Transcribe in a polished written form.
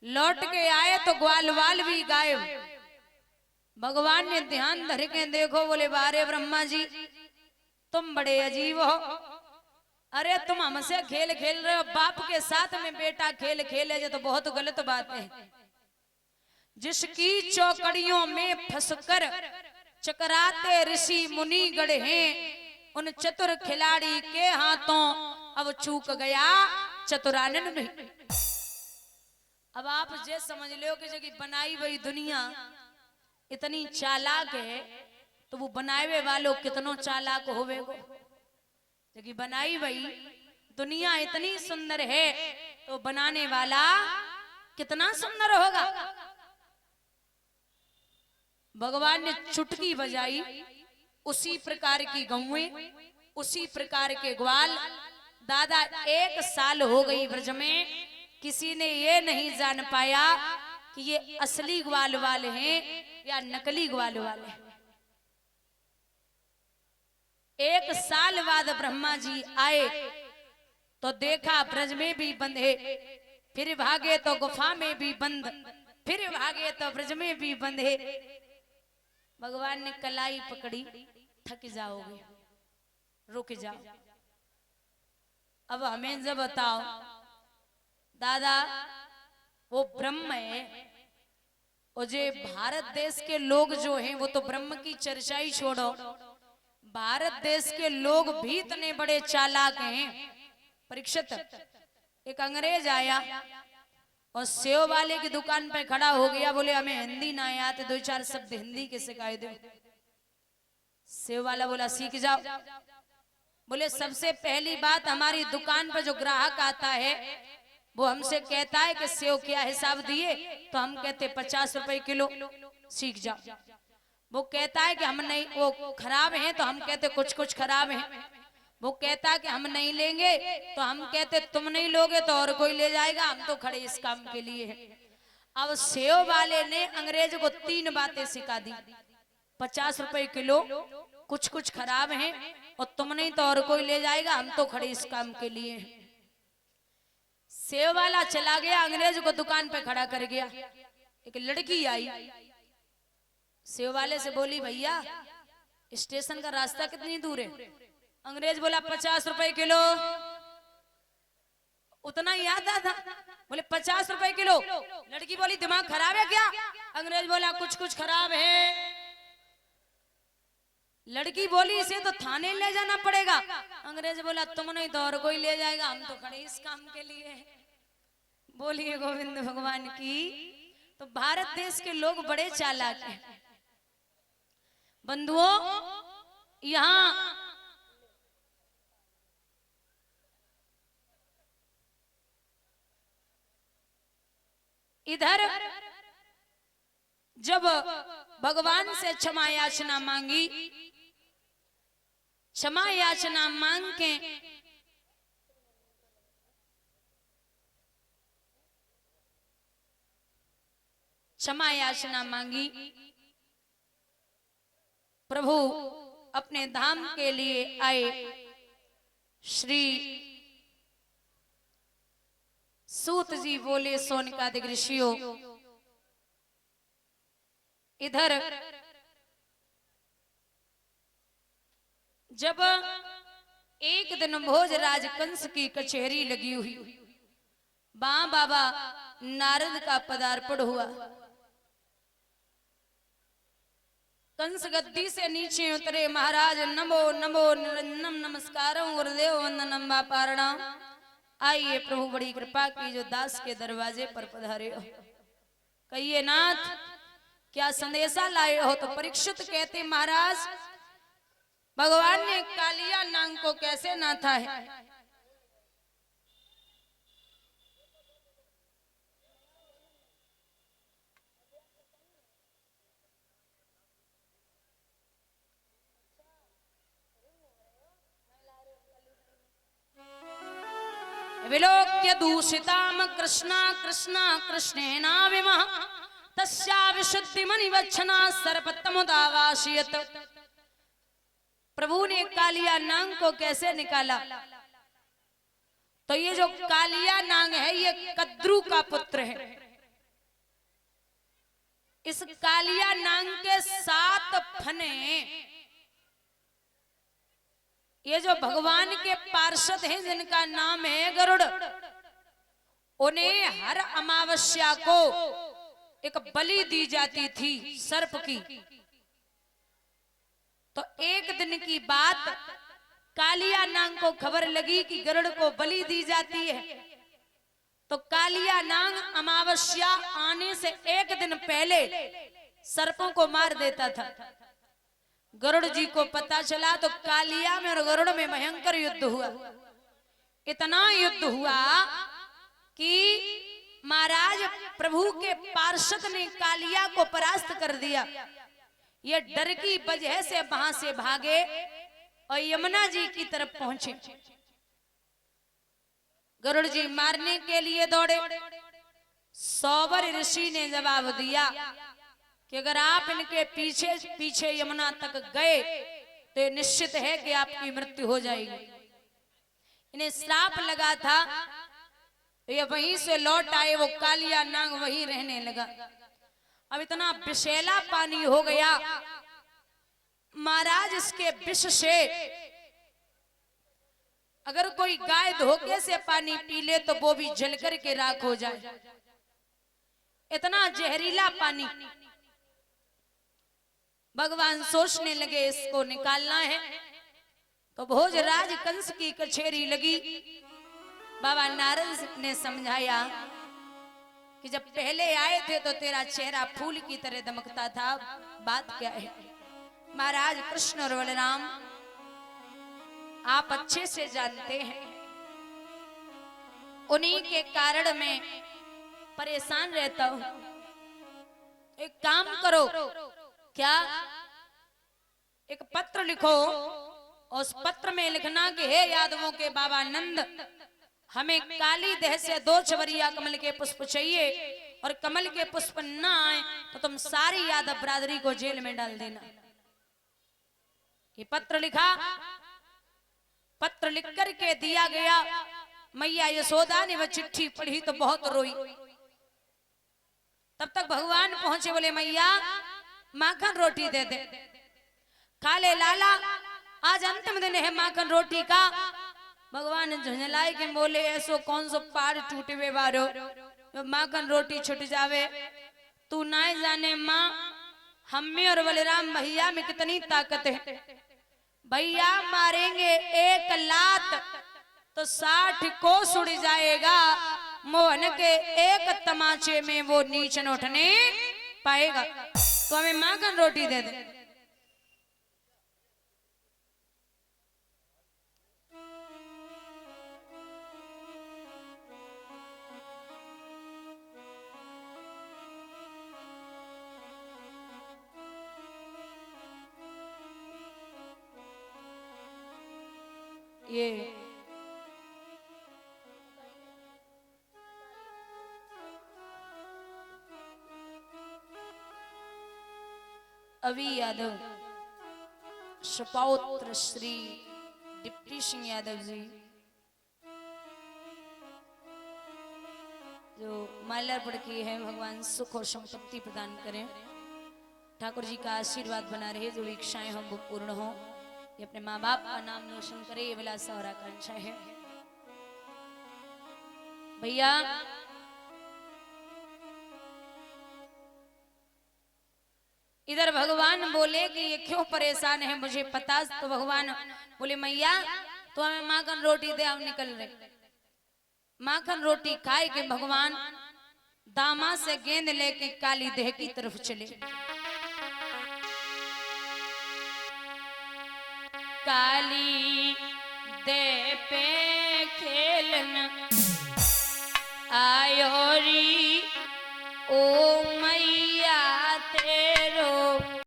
लौट के आए तो ग्वाल वाल भी गायब। भगवान ने ध्यान धर के देखो, बोले बारे ब्रह्मा जी तुम बड़े अजीब हो। अरे तुम हमसे खेल खेल रहे हो, बाप के साथ में बेटा खेल खेले जो तो बहुत गलत बात है। जिसकी चौकड़ियों में फंसकर चकराते ऋषि मुनि गढ़ हैं, उन चतुर खिलाड़ी के हाथों अब चूक गया चतुरानन नहीं। अब आप ये समझ लो कि जो बनाई हुई दुनिया इतनी चालाक है, तो वो बनाए हुए वालों कितनों चालाक होवे गो। जो बनाई हुई दुनिया इतनी सुंदर है, तो बनाने वाला कितना सुंदर होगा। भगवान ने चुटकी बजाई, उसी प्रकार की गौएं, उसी प्रकार के ग्वाल। दादा 1 साल हो गई ब्रज में, किसी ने ये नहीं जान पाया कि ये असली ग्वाल वाले हैं या नकली ग्वाल वाले हैं। 1 साल बाद ब्रह्मा जी आए तो देखा ब्रज में भी बंधे, फिर भागे तो गुफा में भी बंद, फिर भागे तो ब्रज में भी बंधे। भगवान ने कलाई पकड़ी, थक जाओगे, रुक जाओ। अब हमें जब बताओ दादा, वो ब्रह्म है, और जो भारत देश के लोग जो हैं वो तो ब्रह्म की चर्चा ही छोड़ो, भारत देश के लोग भी इतने बड़े चालाक हैं। परीक्षित, एक अंग्रेज आया और सेव वाले की दुकान पे खड़ा हो गया, बोले हमें हिंदी ना आते, 2-4 शब्द हिंदी के सिखाए दो। सेव वाला बोला सीख जाओ। बोले सबसे पहली बात, हमारी दुकान पर जो ग्राहक आता है वो हमसे कहता है कि सेव क्या हिसाब दिए, तो हम कहते 50 रुपए किलो, सीख जाओ। वो कहता है कि हम नहीं, वो खराब हैं, तो हम कहते कुछ कुछ खराब हैं। वो कहता है कि हम नहीं लेंगे, तो हम कहते तुम नहीं लोगे तो और कोई ले जाएगा, हम तो खड़े इस काम के लिए हैं। अब सेव वाले ने अंग्रेज को 3 बातें सिखा दी, 50 रुपए किलो, कुछ कुछ खराब हैं, और तुम नहीं तो और कोई ले जाएगा, हम तो खड़े इस काम के लिए हैं। सेव वाला चला गया, अंग्रेज को दुकान पे खड़ा कर गया। एक लड़की आई, सेव वाले से बोली भैया स्टेशन का रास्ता कितनी दूर है? अंग्रेज बोला 50 रुपए किलो। उतना याद था, बोले 50 रुपए किलो। लड़की बोली दिमाग खराब है क्या? अंग्रेज बोला कुछ कुछ खराब है। लड़की बोली इसे तो थाने ले जाना पड़ेगा। अंग्रेज बोला तुम नहीं तो और कोई ले जाएगा, हम तो खड़े इस काम के लिए। बोलिए गोविंद भगवान की। तो भारत देश के लोग बड़े चालाक हैं बंधुओं। यहाँ इधर जब भगवान से क्षमा याचना मांगी, क्षमा याचना मांग के क्षमा याचना मांगी, प्रभु अपने धाम के लिए आए। श्री सूत जी बोले सोनकादिक ऋषियों, इधर जब एक दिन भोजराज कंस की कचहरी लगी हुई, बाबा नारद का पदार्पण हुआ। कंस गद्दी से नीचे उतरे, महाराज नमो नमो निरंजनम नमस्कारम गुरुदेव वंदनम वापारणम। आइए प्रभु बड़ी कृपा की जो दास के दरवाजे पर पधारे हो, कहिए नाथ क्या संदेशा लाए हो? तो परीक्षित कहते महाराज भगवान ने कालिया नाग को कैसे नाथा है? विलोक्य दूषिताम कृष्णा कृष्णा कृष्णेना विमः तस्या विशुद्धि मणिवच्छना सर्पतमुदावासियत। प्रभु ने कालिया नाग को कैसे निकाला? तो ये जो कालिया नाग है ये कद्रू का पुत्र है। इस कालिया नांग के 7 फने, ये जो भगवान के पार्षद हैं जिनका नाम है गरुड़, उन्हें हर अमावस्या को एक बलि दी जाती थी सर्प की। तो एक दिन की बात, कालिया नांग को खबर लगी कि गरुड़ को बलि दी जाती है। तो कालिया नांग अमावस्या आने से एक दिन पहले सर्पों को मार देता था। गरुड़ जी को पता चला तो कालिया में और गरुड़ में भयंकर युद्ध हुआ। इतना युद्ध हुआ कि महाराज प्रभु के पार्षद ने कालिया को परास्त कर दिया। ये डर की वजह से वहां से भागे और यमुना जी की तरफ पहुंचे। गरुड़ जी मारने के लिए दौड़े। सौबर ऋषि ने जवाब दिया कि अगर आप इनके पीछे पीछे यमुना तक गए तो निश्चित है कि आपकी मृत्यु हो जाएगी। इन्हें श्राप लगा था, ये वहीं से लौट आए, वो कालिया नांग वहीं रहने लगा। अब इतना विषैला पानी हो गया, महाराज इसके विष से अगर कोई गाय धोखे से पानी पी ले तो वो भी जलकर के राख हो जाए। इतना जहरीला पानी। भगवान सोचने लगे इसको निकालना है। तो भोजराज कंस की कचेरी लगी। बाबा नारद ने समझाया कि जब पहले आए थे तो तेरा चेहरा फूल की तरह दमकता था, बात क्या है? महाराज कृष्ण और बलराम आप अच्छे से जानते हैं, उन्हीं के कारण मैं परेशान रहता हूं। एक काम करो, क्या एक पत्र लिखो और उस पत्र में लिखना कि हे यादवों के बाबा नंद, हमें काली देह से 2 चवरिया कमल के पुष्प चाहिए और कमल के पुष्प ना आए तो तुम सारी यादव बरादरी को जेल में डाल देना। ये पत्र लिखा। पत्र लिख करके दिया गया। मैया यशोदा ने वह चिट्ठी पढ़ी तो बहुत रोई। तब तक भगवान पहुंचे, बोले मैया माखन रोटी दे दे, खा ले लाला, आज अंतिम दिन है माखन रोटी का। भगवान झुंझलाए के बोले ऐसो कौन सो पार टूटे हुए बारो तो माखन रोटी छुट जावे। तू ना जाने माँ, हम में और बलराम भैया में कितनी ताकत है। भैया मारेंगे 1 लात तो 60 कोस उड़ जाएगा। मोहन के एक तमाचे में वो नीच न उठने पाएगा। तो हमें माखन रोटी दे दे। ये अभी यादव सपौत्र श्री डिप्टी सिंह यादव जी जो माल्यार्पण किए हैं, भगवान सुख और संपत्ति प्रदान करें। ठाकुर जी का आशीर्वाद बना रहे, जो इच्छाएं हम वो पूर्ण हो। ये अपने माँ बाप का नाम रोशन करे, ये विलासा और आकांक्षा है। भैया इधर भगवान बोले कि ये क्यों परेशान है मुझे पता। तो भगवान बोले मैया तो हमें माखन रोटी दे, हम निकल रहे। माखन रोटी खाए के भगवान दामा से गेंद लेके काली देह की तरफ चले। काली दे पे खेलन आयो री